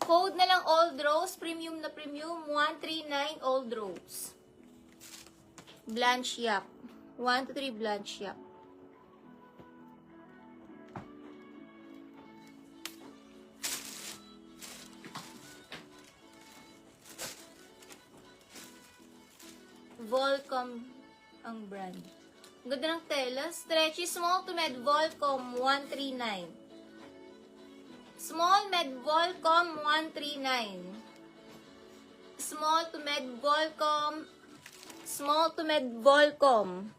Code na lang Old Rose, premium na premium, 139 Old Rose. Blanche Yap. 123 Blanche Yap. Volcom ang brand. Ang ganda ng tela. Stretchy small to med Volcom 139. Small med Volcom 139. Small to med Volcom. Small to med Volcom.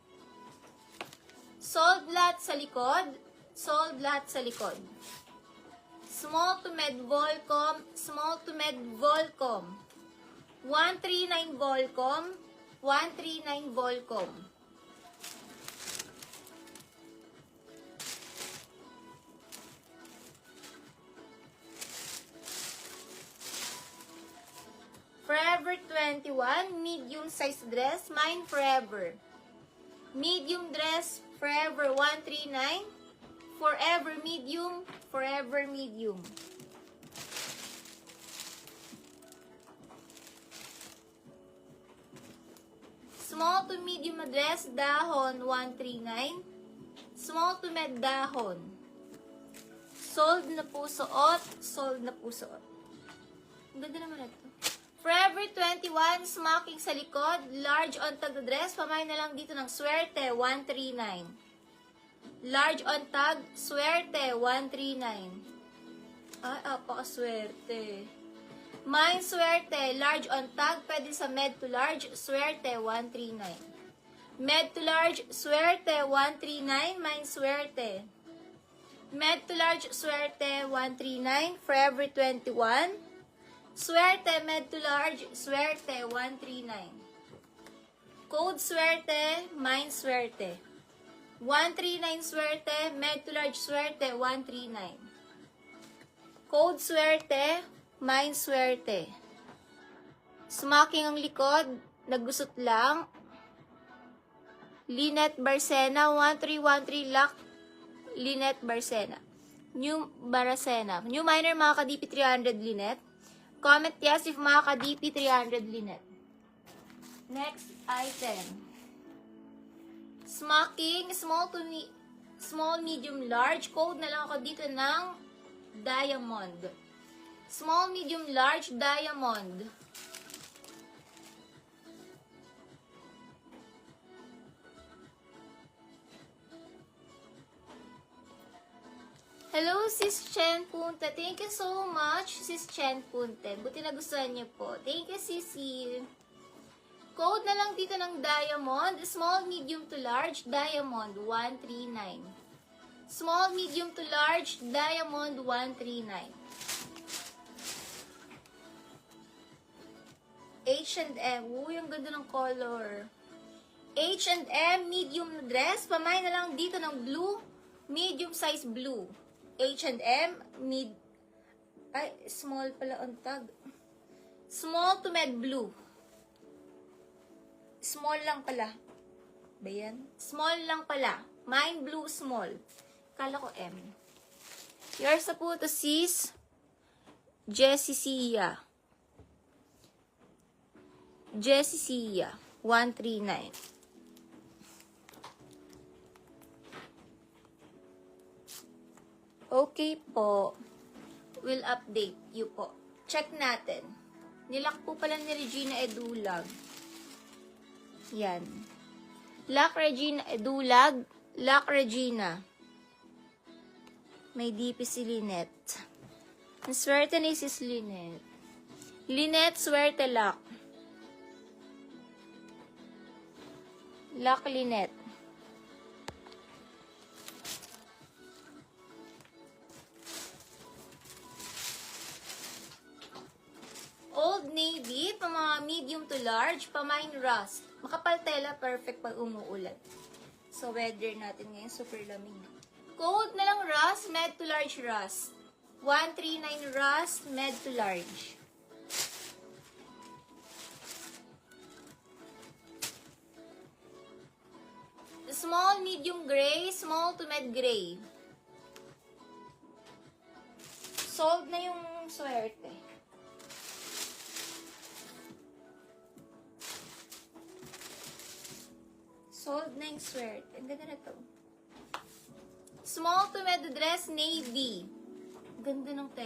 Sold lahat sa likod. Sold lahat sa likod. Small to med Volcom. Small to med Volcom. 139 Volcom. 139 Volcom. Forever 21, medium size dress, mine forever. Medium dress, forever 139. Forever medium, forever medium. Small to medium na dress, dahon 139. Small to med dahon. Sold na po suot, sold na po suot. Ang ganda naman ito. Forever 21, smocking sa likod, large on tag na dress, pamay na lang dito ng swerte, 139. Large on tag, swerte, 139. Ay, apakaswerte. Mine swerte, large on tag, pwede sa med to large, swerte, 139. Med to large, swerte, 139, mine swerte. Med to large, swerte, 139, forever 21. Swerte, med to large, swerte, 139. Code swerte, mine swerte. 139 swerte, med to large swerte, 139. Code swerte, mine swerte. Smocking ang likod, nagusot lang. Linet Barcena, 1313 lock. Linet Barcena. New Baracena. New minor mga ka-DP 300 Linet. Comment yes if mga ka-DP 300 Linet. Next item. Smocking, small, medium, large. Code na lang ako dito ng diamond. Small, medium, large, diamond. Hello, Sis Chen Punte. Thank you so much, Sis Chen Punte. Buti na gustuhan niyo po. Thank you, Sisi. Code na lang dito ng diamond. Small, medium to large, diamond, 139. Small, medium to large, diamond, 139. H&M. Uy, ang ganda ng color. H&M, medium na dress. Pamay na lang dito ng blue. Medium size blue. H&M, small pala on tag. Small to med blue. Small lang pala. Ba yan? Small lang pala. Mine blue small. Kala ko M. Yours na po to sis. Jessie Sia. Jessie Sia. 139. Okay po. We'll update you po. Check natin. Nilock po pala ni Regina Edulag. Yan. Lock Regina Edulag. Lock Regina. May DP si Lynette. Ang swerte ni sis Lynette. Lynette, swerte lock. Lock Lynette. Old Navy, pa mga medium to large, pa mine rust. Makapal tela, perfect pag umuulan. So, weather natin ngayon, super lamig. Code na lang rust, med to large rust. 139 rust, med to large. Small, medium gray, small to med gray. Sold na yung swerte. Sold na yung swerte. Ang ganda na to. Small to med dress, navy. Ganda ng tela.